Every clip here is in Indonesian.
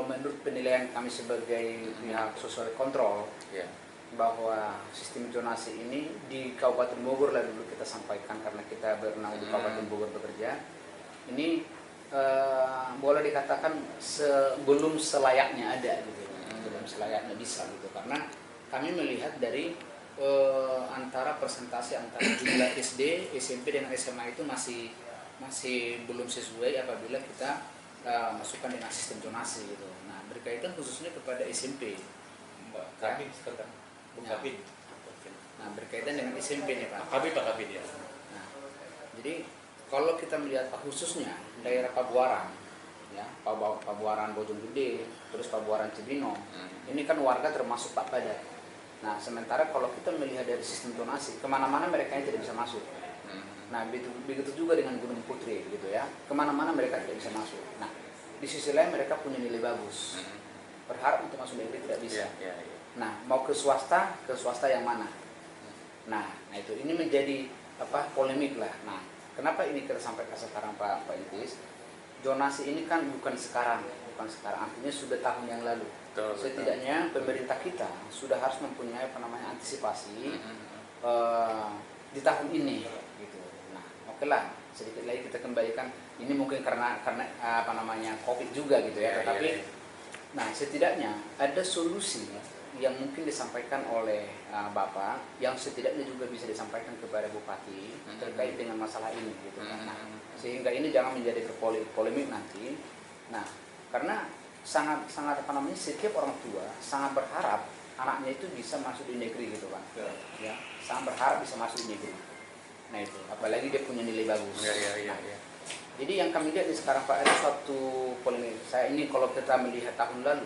menurut penilaian kami sebagai pihak sosial kontrol, bahwa sistem zonasi ini di Kabupaten Bogor lah dulu kita sampaikan karena kita berenang di Kabupaten Bogor bekerja. Ini boleh dikatakan belum selayaknya ada gitu, belum selayaknya bisa gitu, karena kami melihat dari antara persentase antara jumlah SD, SMP dan SMA itu masih belum sesuai apabila kita masukkan dengan sistem zonasi gitu. Nah, berkaitan khususnya kepada SMP. Kami sekarang Kabin. Nah, berkaitan dengan SMP nih Pak. Kabin ya. Nah, jadi kalau kita melihat khususnya daerah Pabuaran, ya Pabuaran Bojonggede, terus Pabuaran Cibino, ini kan warga termasuk Pak Padat. Nah, sementara kalau kita melihat dari sistem zonasi, kemana-mana mereka tidak bisa masuk. Nah, begitu juga dengan Gunung Putri gitu ya, kemana-mana mereka tidak bisa masuk. Nah, di sisi lain mereka punya nilai bagus, berharap untuk masuk negeri tidak bisa. Nah, mau ke swasta yang mana? Nah itu ini menjadi polemik lah. Nah, kenapa ini kita sampaikan sekarang Pak Intis? Zonasi ini kan bukan sekarang, artinya sudah tahun yang lalu. Setidaknya pemerintah kita sudah harus mempunyai antisipasi di tahun ini gitu. Nah, oke lah, sedikit lagi kita kembalikan, ini mungkin karena Covid juga gitu ya, tetapi nah setidaknya ada solusi yang mungkin disampaikan oleh Bapak, yang setidaknya juga bisa disampaikan kepada Bupati terkait dengan masalah ini gitu kan. Nah, sehingga ini jangan menjadi polemik nanti. Nah, karena sangat setiap orang tua sangat berharap anaknya itu bisa masuk di negeri gitu Pak. Ya, sangat berharap bisa masuk di negeri. Nah itu, apalagi dia punya nilai bagus. Jadi yang kami lihat di sekarang Pak, ada suatu polemik. Saya ini kalau kita melihat tahun lalu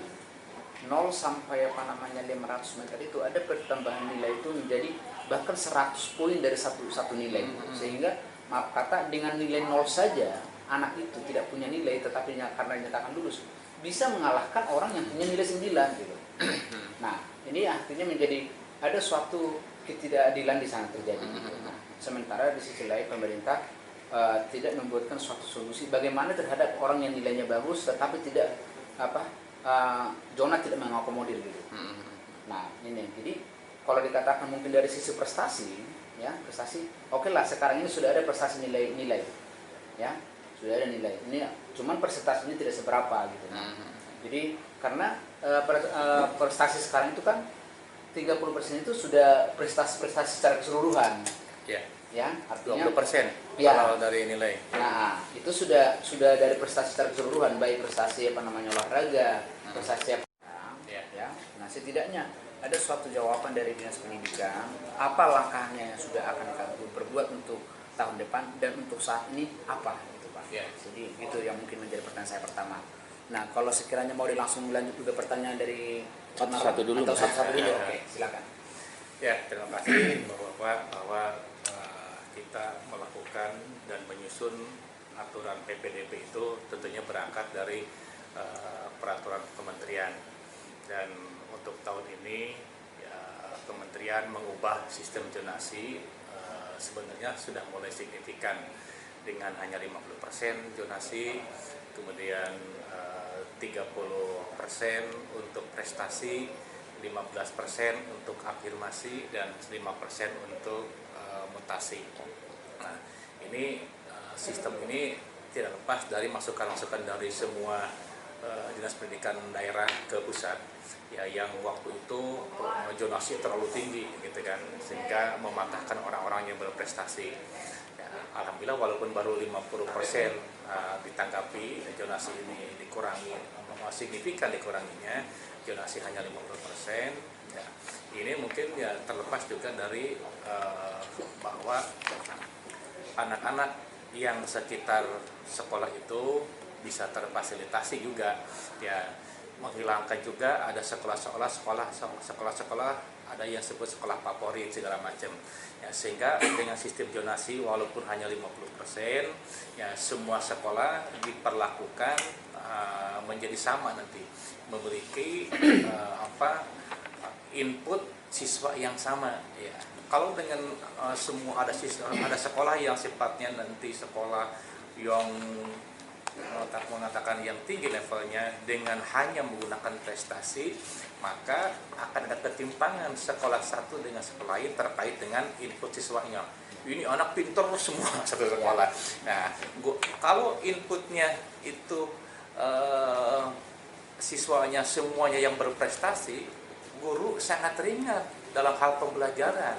0 sampai 500 meter itu ada pertambahan nilai itu menjadi bahkan 100 poin dari satu nilai. Sehingga maaf kata dengan nilai 0 saja anak itu tidak punya nilai, tetapi karena dinyatakan lulus bisa mengalahkan orang yang punya nilai 9 gitu. Nah, ini akhirnya menjadi ada suatu ketidakadilan di sana terjadi. Nah, sementara di sisi lain pemerintah tidak membuatkan suatu solusi bagaimana terhadap orang yang nilainya bagus tetapi tidak zona tidak mengakomodir gitu. Nah, ini jadi kalau dikatakan mungkin dari sisi prestasi, ya prestasi, oke lah sekarang ini sudah ada prestasi nilai, ya sudah ada nilai. Ini cuman presentasinya tidak seberapa gitu. Jadi karena prestasi sekarang itu kan 30% itu sudah prestasi secara keseluruhan. Ya, artinya 20% kalau dari nilai. Nah, itu sudah dari prestasi secara keseluruhan, baik prestasi olahraga, prestasi ya. Nah, setidaknya ada suatu jawaban dari Dinas Pendidikan, apa langkahnya yang sudah akan kami perbuat untuk tahun depan dan untuk saat ini apa gitu Pak. Jadi itu yang mungkin menjadi pertanyaan saya pertama. Nah, kalau sekiranya mau langsung lanjut juga pertanyaan dari satu dulu. Oke, silakan. Ya, terima kasih Bapak bahwa kita melakukan dan menyusun aturan PPDB itu tentunya berangkat dari peraturan kementerian, dan untuk tahun ini kementerian mengubah sistem zonasi sebenarnya sudah mulai signifikan dengan hanya 50% zonasi, kemudian 30% untuk prestasi, 15% untuk afirmasi, dan 5% untuk mutasi. Nah, ini sistem ini tidak lepas dari masukan-masukan dari semua dinas pendidikan daerah ke pusat, ya, yang waktu itu zonasi terlalu tinggi gitu kan, sehingga mematahkan orang-orang yang berprestasi. Ya, alhamdulillah walaupun baru 50% ditanggapi zonasi ini dikurangi, signifikan dikuranginya, zonasi hanya 50%. Ya, ini mungkin ya terlepas juga dari bahwa anak-anak yang sekitar sekolah itu bisa terfasilitasi juga, ya, menghilangkan juga ada sekolah-sekolah ada yang sebut sekolah favorit segala macam, ya, sehingga dengan sistem zonasi walaupun hanya 50%, ya, semua sekolah diperlakukan menjadi sama nanti, memiliki input siswa yang sama, ya. Kalau dengan semua ada sekolah yang sifatnya nanti sekolah yang mengatakan yang tinggi levelnya dengan hanya menggunakan prestasi, maka akan ada ketimpangan sekolah satu dengan sekolah lain terkait dengan input siswanya. Ini anak pintar semua satu sekolah. Nah, kalau inputnya itu siswanya semuanya yang berprestasi, guru sangat ringan dalam hal pembelajaran.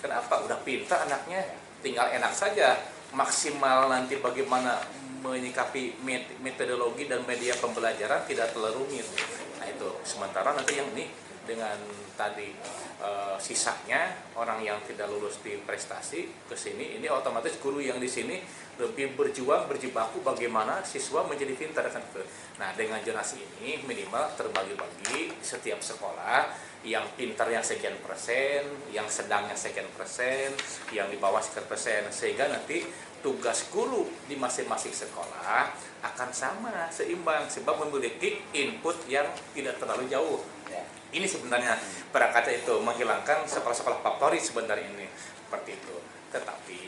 Kenapa? Udah pintar anaknya, tinggal enak saja. Maksimal nanti bagaimana menyikapi metodologi dan media pembelajaran tidak terlalu rumit. Nah itu, sementara nanti yang ini dengan tadi sisanya orang yang tidak lulus di prestasi ke sini, ini otomatis guru yang di sini lebih berjuang berjibaku bagaimana siswa menjadi pintar kan. Nah dengan zonasi ini minimal terbagi-bagi setiap sekolah, yang pintarnya sekian persen, yang sedangnya sekian persen, yang di bawah sekian persen, sehingga nanti tugas guru di masing-masing sekolah akan sama, seimbang, sebab memiliki input yang tidak terlalu jauh. Ini sebenarnya perangkatnya itu menghilangkan sekolah-sekolah favorit sebenarnya ini seperti itu. Tetapi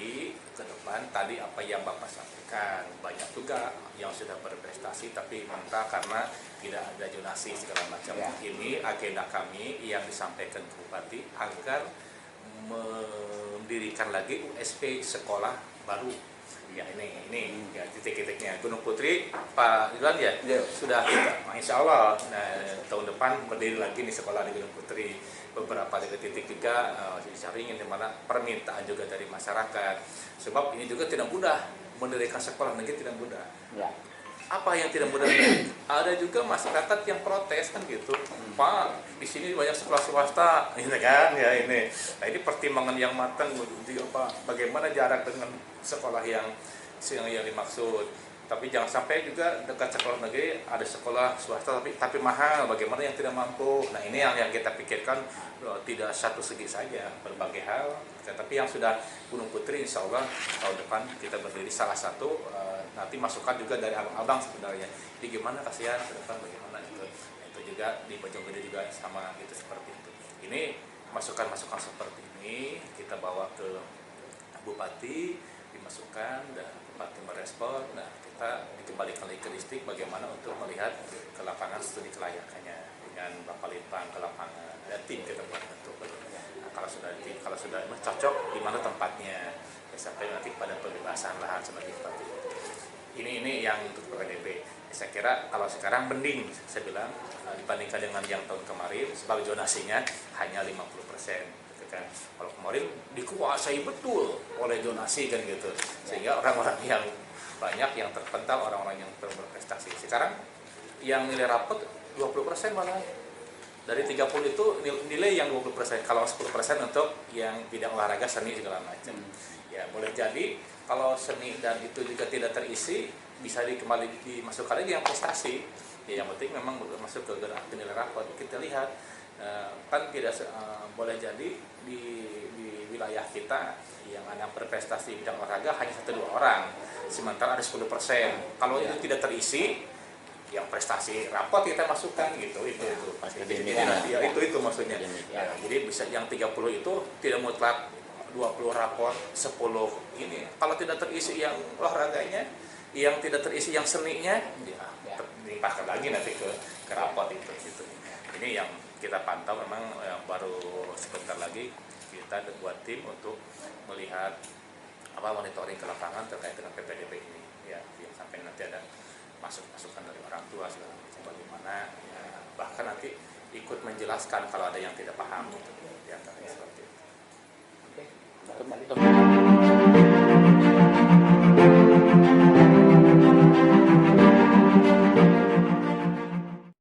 ke depan tadi apa yang Bapak sampaikan, banyak juga yang sudah berprestasi tapi mentah karena tidak ada zonasi segala macam. Ini agenda kami yang disampaikan ke Bupati agar mendirikan lagi USP sekolah baru. Ya ini ya titik-titiknya. Gunung Putri Pak Ridwan ya, sudah kita, insya Allah tahun depan berdiri lagi di sekolah di Gunung Putri. Beberapa titik juga disaringin di mana permintaan juga dari masyarakat. Sebab ini juga tidak mudah mendirikan sekolah negeri, tidak mudah. Apa yang tidak mudah? Ada juga masyarakat yang protes kan gitu. Pak, di sini banyak sekolah swasta, ini kan ya ini. Nah ini pertimbangan yang matang bagaimana jarak dengan sekolah yang dimaksud. Tapi jangan sampai juga dekat sekolah negeri ada sekolah swasta tapi mahal. Bagaimana yang tidak mampu? Nah ini yang kita pikirkan, tidak satu segi saja, berbagai hal. Tapi yang sudah Gunung Putri, insya Allah tahun depan kita berdiri salah satu. Nanti masukan juga dari abang-abang sebenarnya. Jadi gimana kasihan ke depan bagaimana itu. Itu juga di Bojonggede juga sama gitu seperti itu. Ini masukan-masukan seperti ini kita bawa ke Bupati, dimasukkan dan Bupati merespon. Nah kita dikembalikan lagi ke distrik bagaimana untuk melihat ke lapangan studi kelayakannya dengan Bapak Litbang ke lapangan. Ada tim kita buat bentuk. Nah, kalau sudah cocok di mana tempatnya, ya, sampai nanti pada pembebasan lahan seperti itu. Ini yang untuk PPDB. Saya kira kalau sekarang mending, saya bilang dibandingkan dengan yang tahun kemarin, sebab zonasinya hanya 50%. Gitu kan. Kalau kemarin dikuasai betul oleh zonasi kan gitu, sehingga orang-orang yang banyak yang terpental, orang-orang yang berprestasi. Sekarang yang nilai rapot 20% malah. Dari 30 itu nilai yang 20%, kalau 10% untuk yang bidang olahraga, seni segala macam. Ya boleh jadi kalau seni dan itu juga tidak terisi, bisa kembali dimasukkan lagi yang prestasi. Ya, yang penting memang masuk ke nilai rapot. Kita lihat kan tidak boleh jadi di wilayah kita yang ada berprestasi bidang olahraga hanya 1-2 orang, sementara ada 10%. Kalau itu tidak terisi, yang prestasi rapot kita masukkan gitu, itu maksudnya. Ya, jadi bisa yang 30 itu tidak mutlak 20 rapor 10 ini. Kalau tidak terisi yang olahraganya, yang tidak terisi yang seninya, ya dilimpahkan lagi nanti ke rapot itu gitu. Ini yang kita pantau memang baru sebentar lagi kita buat tim untuk melihat monitoring ke lapangan terkait dengan PPDB ini. Ya, sampai nanti ada masukan dari orang tua segala macam bagaimana, ya, bahkan nanti ikut menjelaskan kalau ada yang tidak paham gitu, di antaranya seperti itu. Oke.